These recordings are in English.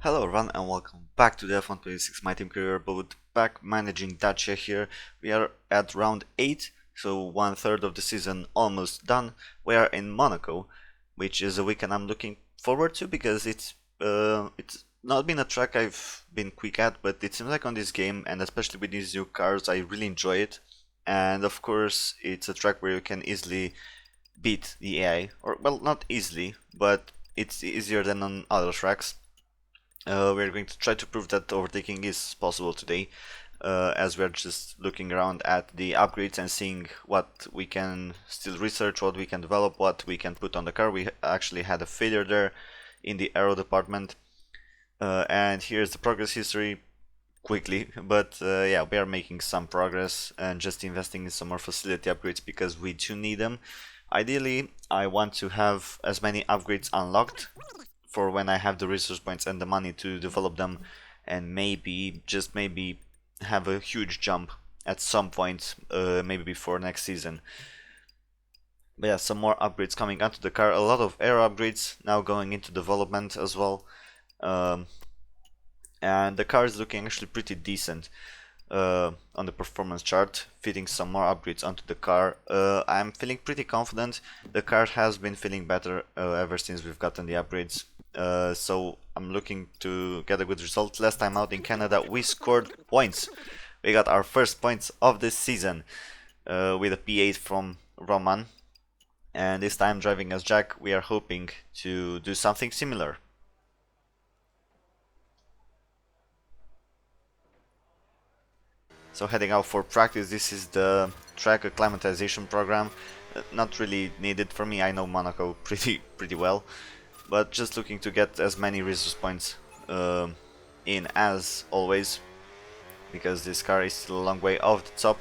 Hello everyone and welcome back to the F126 My Team career, but back managing Dacia here. We are at round 8, so 1/3 of the season almost done. We are in Monaco, which is a weekend I'm looking forward to because it's not been a track I've been quick at, but it seems like on this game, and especially with these new cars, I really enjoy it. And of course it's a track where you can easily beat the AI, or well, not easily, but it's easier than on other tracks. We're going to try to prove that overtaking is possible today, as we're just looking around at the upgrades and seeing what we can still research, what we can develop, what we can put on the car. We actually had a failure there in the aero department, and here's the progress history quickly, but yeah, we are making some progress and just investing in some more facility upgrades because we do need them. Ideally, I want to have as many upgrades unlocked for when I have the resource points and the money to develop them, and maybe, just maybe, have a huge jump at some point, maybe before next season. But yeah, some more upgrades coming onto the car, a lot of air upgrades now going into development as well. Um, and the car is looking actually pretty decent on the performance chart, fitting some more upgrades onto the car. I'm feeling pretty confident. The car has been feeling better ever since we've gotten the upgrades. So I'm looking to get a good result. Last time out in Canada we scored points. We got our first points of this season with a P8 from Roman, and this time driving as Jack we are hoping to do something similar. So heading out for practice, this is the track acclimatization program. Not really needed for me, I know Monaco pretty well, but just looking to get as many resource points in as always, because this car is still a long way off the top.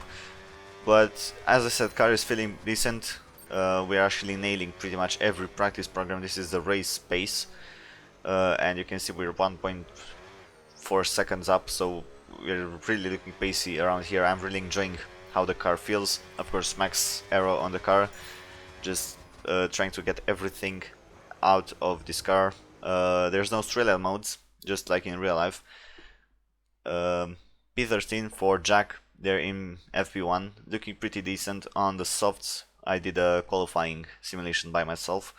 But as I said, car is feeling decent. We are actually nailing pretty much every practice program. This is the race pace, and you can see we're 1.4 seconds up, so we're really looking pacey around here. I'm really enjoying how the car feels. Of course, max aero on the car, just trying to get everything out of this car. There's no Australian modes, just like in real life. P13 for Jack, they're in FP1, looking pretty decent. On the softs, I did a qualifying simulation by myself.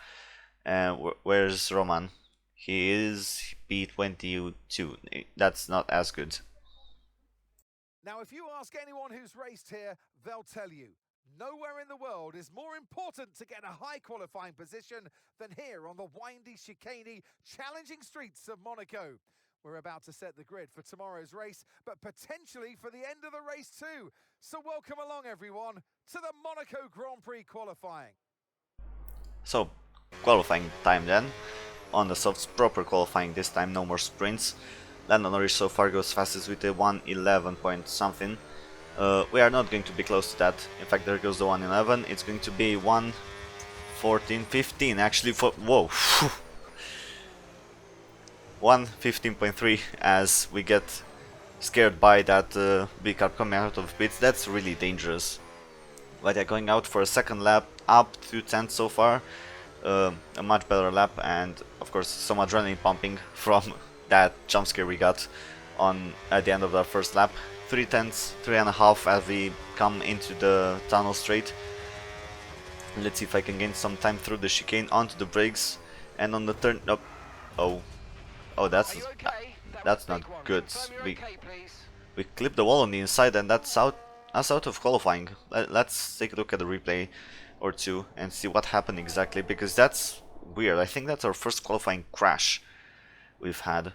And where's Roman? He is P22, that's not as good. Now, if you ask anyone who's raced here, they'll tell you, nowhere in the world is more important to get a high qualifying position than here on the windy, chicaney, challenging streets of Monaco. We're about to set the grid for tomorrow's race, but potentially for the end of the race too. So welcome along, everyone, to the Monaco Grand Prix qualifying. So, qualifying time then. On the softs, proper qualifying this time, no more sprints. Lando Norris so far goes fastest with a 1:11 point something. We are not going to be close to that. In fact, there goes the 1:11. It's going to be 1:14.15 actually. For whoa, 1:15.3 as we get scared by that big car coming out of pits. That's really dangerous. But yeah, going out for a second lap, up to 10 so far. A much better lap, and of course some adrenaline pumping from that jump scare we got on at the end of our first lap. 3/10, 3.5 as we come into the tunnel straight. Let's see if I can gain some time through the chicane onto the brakes, and on the turn up. Oh, that's not good. We clipped the wall on the inside, and that's out of qualifying. Let's take a look at the replay or two and see what happened exactly, because that's weird. I think that's our first qualifying crash we've had.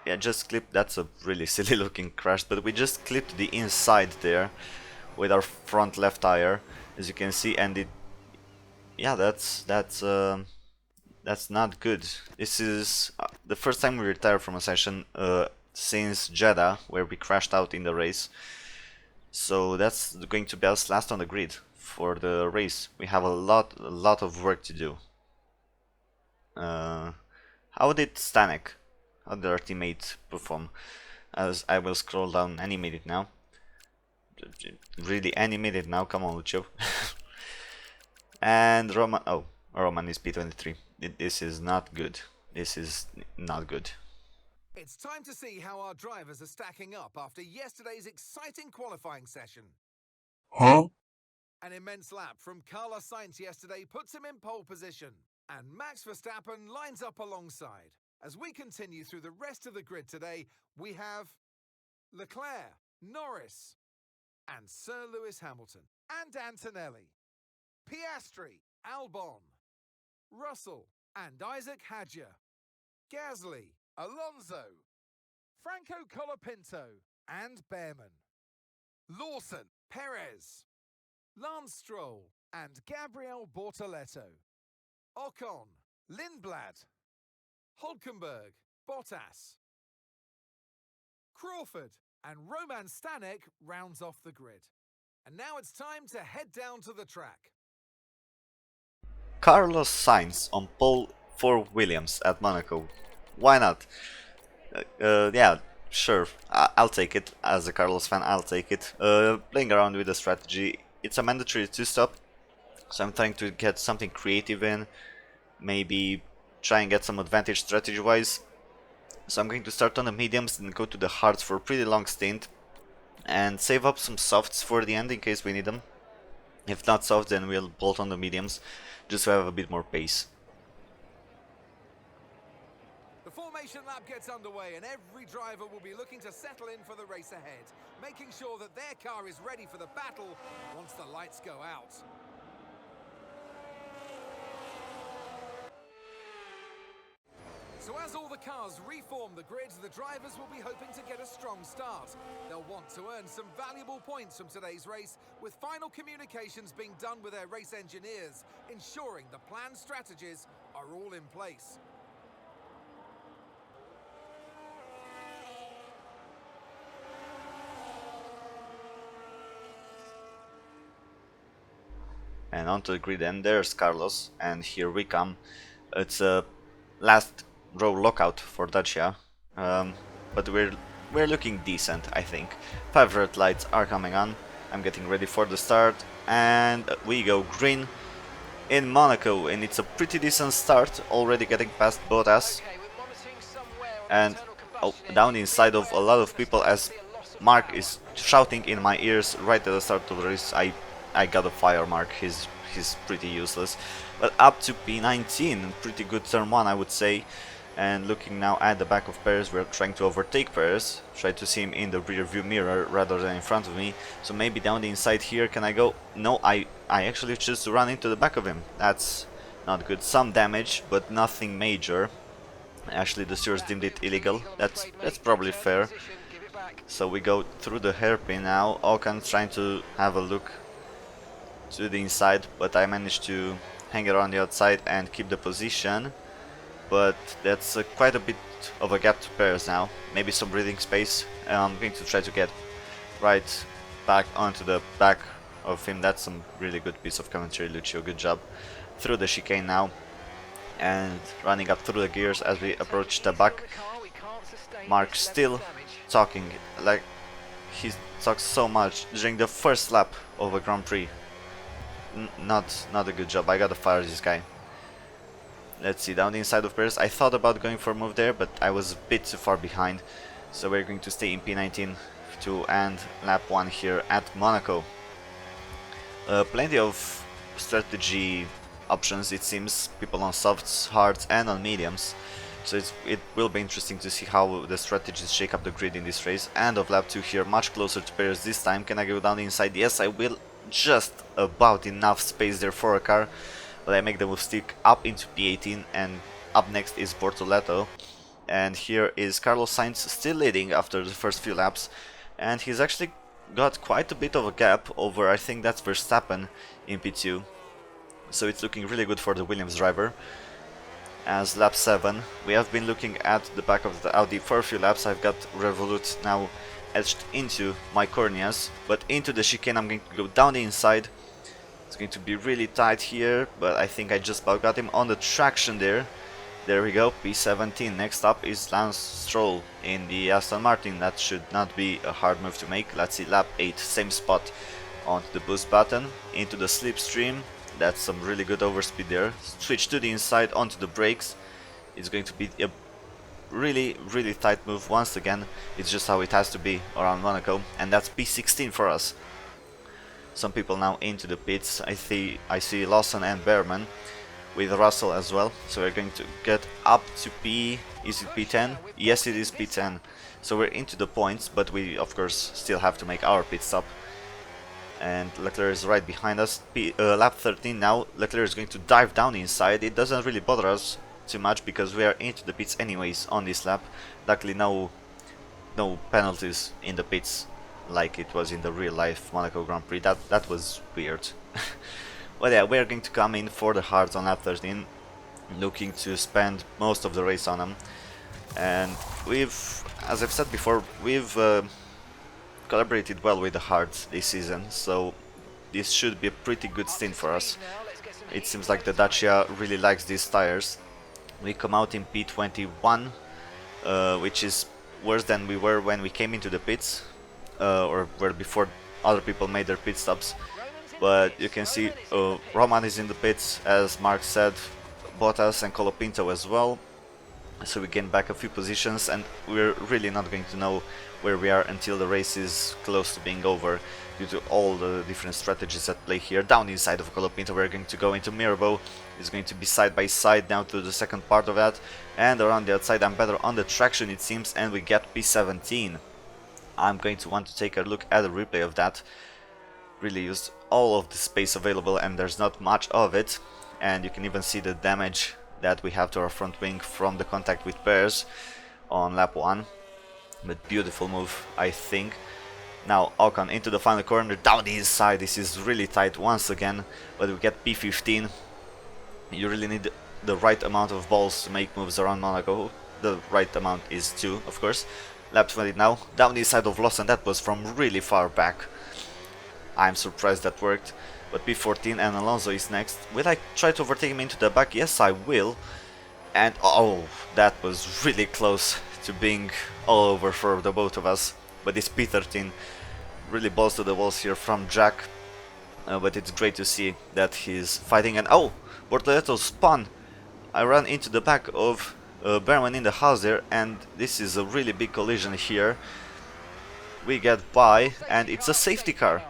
Yeah, just clipped. That's a really silly looking crash, but we just clipped the inside there with our front left tire, as you can see, and it, yeah, that's not good. This is the first time we retired from a session since Jeddah, where we crashed out in the race. So that's going to be us last on the grid for the race. We have a lot of work to do. How did Stanek, how did our teammate perform? As I will scroll down, animated now. Really animated now, come on Lucio. And Roman, oh, Roman is P23. This is not good. This is not good. It's time to see how our drivers are stacking up after yesterday's exciting qualifying session. Huh? An immense lap from Carlos Sainz yesterday puts him in pole position, and Max Verstappen lines up alongside. As we continue through the rest of the grid today, we have Leclerc, Norris, and Sir Lewis Hamilton, and Antonelli, Piastri, Albon, Russell, and Isaac Hadjar, Gasly, Alonso, Franco Colapinto, and Behrman, Lawson, Perez, Lance Stroll, and Gabriel Bortoleto, Ocon, Lindblad, Hulkenberg, Bottas, Crawford, and Roman Stanek rounds off the grid. And now it's time to head down to the track. Carlos Sainz on pole for Williams at Monaco. Why not? Yeah, sure. I'll take it. As a Carlos fan, I'll take it. Playing around with the strategy. It's a mandatory 2-stop, so I'm trying to get something creative in. Maybe try and get some advantage strategy-wise. So I'm going to start on the mediums and go to the hards for a pretty long stint. And save up some softs for the end in case we need them. If not soft, then we'll bolt on the mediums, just to have a bit more pace. The formation lap gets underway and every driver will be looking to settle in for the race ahead, making sure that their car is ready for the battle once the lights go out. So as all the cars reform the grid, the drivers will be hoping to get a strong start. They'll want to earn some valuable points from today's race, with final communications being done with their race engineers, ensuring the planned strategies are all in place. And onto the grid, and there's Carlos, and here we come. It's a last row lockout for Dacia, but we're looking decent, I think. 5 red lights are coming on. I'm getting ready for the start, and we go green in Monaco, and it's a pretty decent start, already getting past Bottas. And down inside of a lot of people, as Mark is shouting in my ears right at the start of the race. I gotta fire Mark, he's pretty useless. But up to P19, pretty good turn 1, I would say. And looking now at the back of Perez, we're trying to overtake Perez. Try to see him in the rear view mirror rather than in front of me. So maybe down the inside here, can I go? No, I actually choose to run into the back of him. That's not good. Some damage, but nothing major. Actually, the stewards deemed it illegal. That's probably fair. So we go through the hairpin now. Ocon's trying to have a look to the inside, but I managed to hang around the outside and keep the position. But that's quite a bit of a gap to Perez now. Maybe some breathing space. I'm going to try to get right back onto the back of him. That's some really good piece of commentary, Lucio. Good job. Through the chicane now, and running up through the gears as we approach the back. Mark still talking, like he talks so much during the first lap of a Grand Prix. Not a good job. I gotta fire this guy. Let's see, down the inside of Perez. I thought about going for a move there, but I was a bit too far behind. So we're going to stay in P19 to end lap 1 here at Monaco. Plenty of strategy options, it seems. People on softs, hards, and on mediums. So it will be interesting to see how the strategies shake up the grid in this race. End of lap 2 here, much closer to Perez this time. Can I go down the inside? Yes, I will. Just about enough space there for a car, but I make the move stick up into P18, and up next is Bortoleto. And here is Carlos Sainz still leading after the first few laps, and he's actually got quite a bit of a gap over, I think that's Verstappen in P2. So it's looking really good for the Williams driver. As lap 7, we have been looking at the back of the Audi for a few laps. I've got Revolut now etched into my corneas, but into the chicane I'm going to go down the inside. It's going to be really tight here, but I think I just about got him on the traction there. There we go, P17. Next up is Lance Stroll in the Aston Martin. That should not be a hard move to make. Let's see, lap 8, same spot, onto the boost button, into the slipstream. That's some really good overspeed there. Switch to the inside, onto the brakes. It's going to be a really tight move once again. It's just how it has to be around Monaco, and that's P16 for us. Some people now into the pits. I see Lawson and Behrman with Russell as well. So we're going to get up to is it P10? Yes, it is P10. So we're into the points, but we of course still have to make our pit stop. And Leclerc is right behind us. Lap 13 now. Leclerc is going to dive down inside. It doesn't really bother us too much because we are into the pits anyways on this lap. Luckily no penalties in the pits like it was in the real life Monaco Grand Prix. That was weird. Well, yeah, we're going to come in for the hards on lap 13, looking to spend most of the race on them. And as I've said before, we've collaborated well with the hards this season, so this should be a pretty good stint for us. It seems like the Dacia really likes these tires. We come out in P21, which is worse than we were when we came into the pits, or where before other people made their pit stops. But you can see Roman is in the pits, as Mark said, Bottas and Colapinto as well. So we gain back a few positions, and we're really not going to know where we are until the race is close to being over, due to all the different strategies at play here. Down inside of Colapinto we're going to go into Mirabeau. It's going to be side by side now to the second part of that, and around the outside I'm better on the traction it seems, and we get P17. I'm going to want to take a look at a replay of that. Really used all of the space available, and there's not much of it, and you can even see the damage that we have to our front wing from the contact with Perez on lap 1. But beautiful move, I think. Now Ocon into the final corner, down the inside. This is really tight once again, but we get P15. You really need the right amount of balls to make moves around Monaco. The right amount is 2, of course. Lap 20 now, down the inside of Lawson. That was from really far back. I'm surprised that worked. But P14 and Alonso is next. Will I try to overtake him into the back? Yes, I will. And oh, that was really close to being all over for the both of us. But this P13 really balls to the walls here from Jack. But it's great to see that he's fighting. And oh, Bortoletto spun. I ran into the back of Behrman in the house there, and this is a really big collision here. We get by, and it's a safety car.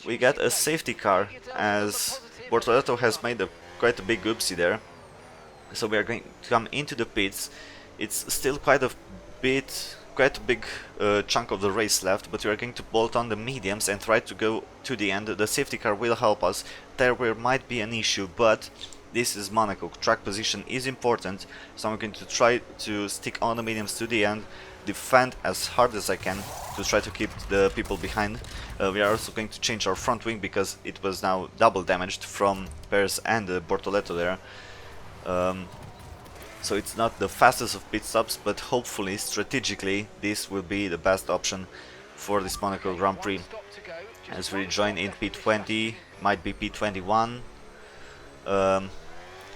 We get a safety car, as Bortoletto has made quite a big oopsie there. So we are going to come into the pits. It's still quite a big chunk of the race left, but we are going to bolt on the mediums and try to go to the end. The safety car will help us. There might be an issue, but this is Monaco. Track position is important, so I'm going to try to stick on the mediums to the end, defend as hard as I can to try to keep the people behind. We are also going to change our front wing because it was now double damaged from Perez and Bortoletto there. So it's not the fastest of pit stops, but hopefully strategically this will be the best option for this Monaco Grand Prix. As we join in P20, might be P21.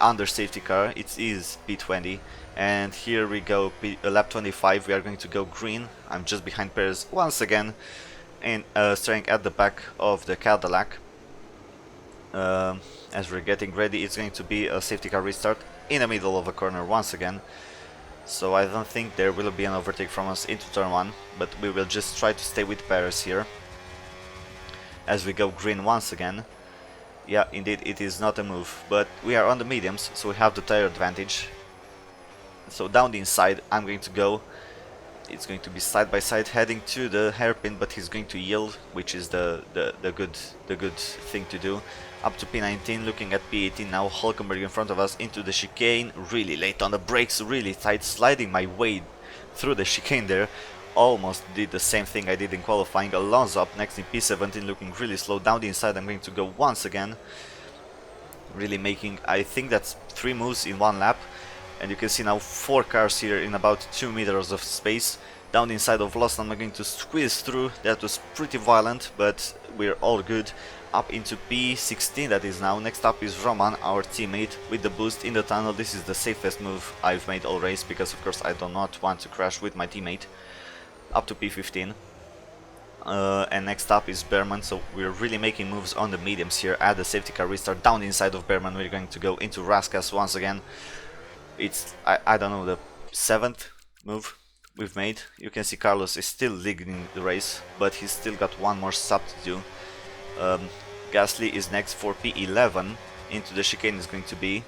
Under safety car, it is P20, and here we go, lap 25. We are going to go green. I'm just behind Perez once again, and staying at the back of the Cadillac. As we're getting ready, it's going to be a safety car restart in the middle of a corner once again, so I don't think there will be an overtake from us into turn 1, but we will just try to stay with Perez here as we go green once again. Yeah, indeed, it is not a move, but we are on the mediums, so we have the tire advantage. So down the inside, I'm going to go. It's going to be side by side heading to the hairpin, but he's going to yield, which is the good thing to do. Up to P19, looking at P18 now. Hulkenberg in front of us into the chicane, really late on the brakes, really tight, sliding my way through the chicane there. Almost did the same thing I did in qualifying. Alonso up next in P17, looking really slow. Down the inside, I'm going to go once again, really making, I think that's 3 moves in 1 lap. And you can see now 4 cars here in about 2 meters of space. Down the inside of Lawson, I'm going to squeeze through. That was pretty violent, but we're all good. Up into P16 that is now. Next up is Roman, our teammate, with the boost in the tunnel. This is the safest move I've made all race, because of course I do not want to crash with my teammate. Up to P15. And next up is Behrman, so we're really making moves on the mediums here at the safety car restart. Down the inside of Behrman, we're going to go into Raskas once again. It's, I don't know, the 7th move we've made. You can see Carlos is still leading the race, but he's still got one more stop to do. Gasly is next for P11. Into the chicane is going to be.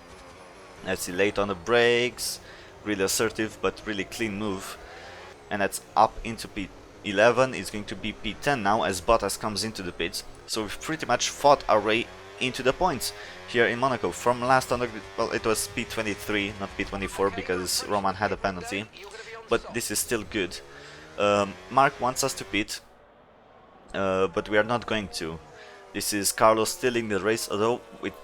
Let's see, late on the brakes, really assertive but really clean move. And that's up into P11. It's going to be P10 now as Bottas comes into the pits. So we've pretty much fought our way into the points here in Monaco. From last on the grid, well, it was P23, not P24, because Roman had a penalty, but this is still good. Mark wants us to pit, but we are not going to. This is Carlos stealing the race, although with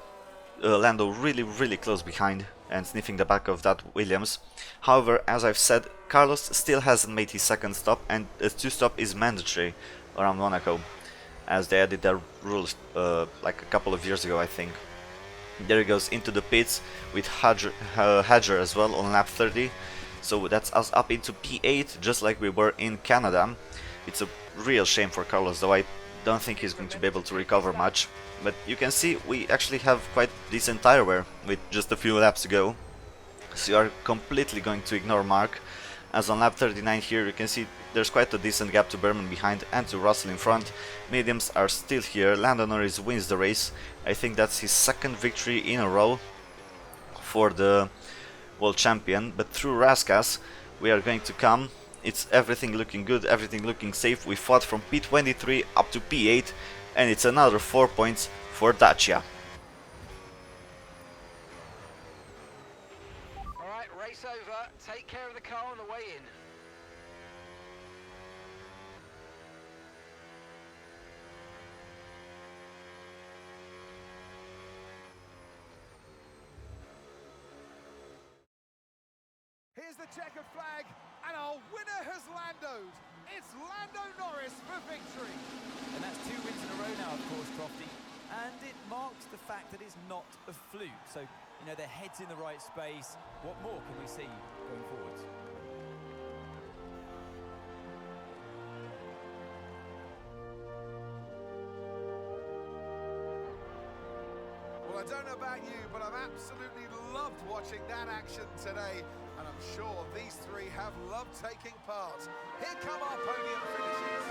Lando really close behind and sniffing the back of that Williams. However, as I've said, Carlos still hasn't made his second stop, and a 2-stop is mandatory around Monaco, as they added their rules like a couple of years ago, I think. There he goes into the pits with Hadger as well on lap 30. So that's us up into P8, just like we were in Canada. It's a real shame for Carlos, though I don't think he's going to be able to recover much. But you can see we actually have quite decent tire wear with just a few laps to go. So you are completely going to ignore Mark. As on lap 39 here, you can see there's quite a decent gap to Berman behind and to Russell in front. Mediums are still here. Lando Norris wins the race. I think that's his second victory in a row for the world champion. But through Raskas, we are going to come. It's everything looking good, everything looking safe. We fought from P23 up to P8, and it's another 4 points for Dacia. Alright, race over. Take care of the car on the way in. Here's the checkered flag, and our winner has Landoed. It's Lando Norris for victory. And that's 2 wins in a row now, of course, Crofty. And it marks the fact that it's not a fluke. So, you know, their head's in the right space. What more can we see going forwards? Well, I don't know about you, but I've absolutely loved watching that action today. And I'm sure these three have loved taking part. Here come our podium finishes.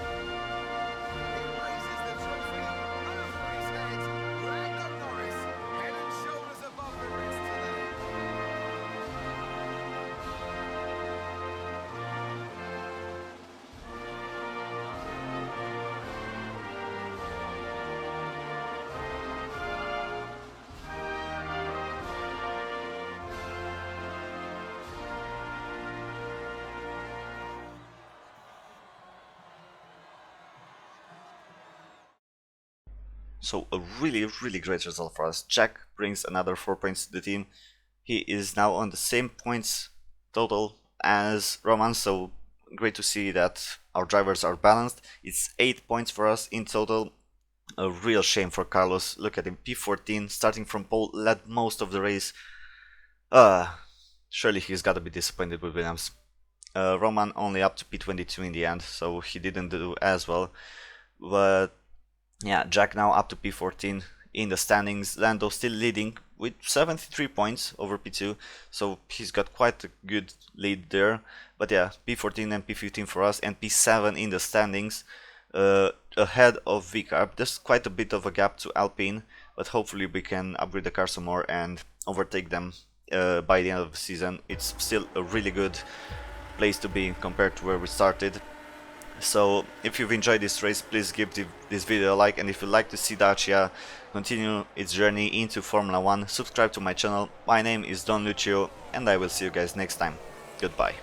He raises the trophy over his head. Lando Norris, head and shoulders above the rest today. So a really great result for us. Jack brings another 4 points to the team. He is now on the same points total as Roman, so great to see that our drivers are balanced. It's 8 points for us in total. A real shame for Carlos. Look at him, P14, starting from pole, led most of the race. Surely he's got to be disappointed with Williams. Roman only up to P22 in the end, so he didn't do as well. But yeah, Jack now up to P14 in the standings. Lando still leading with 73 points over P2, so he's got quite a good lead there. But yeah, P14 and P15 for us, and P7 in the standings, ahead of VCARB. There's quite a bit of a gap to Alpine, but hopefully we can upgrade the car some more and overtake them by the end of the season. It's still a really good place to be compared to where we started. So if you've enjoyed this race, please give this video a like, and if you'd like to see Dacia continue its journey into Formula 1, subscribe to my channel. My name is Don Lucio, and I will see you guys next time. Goodbye.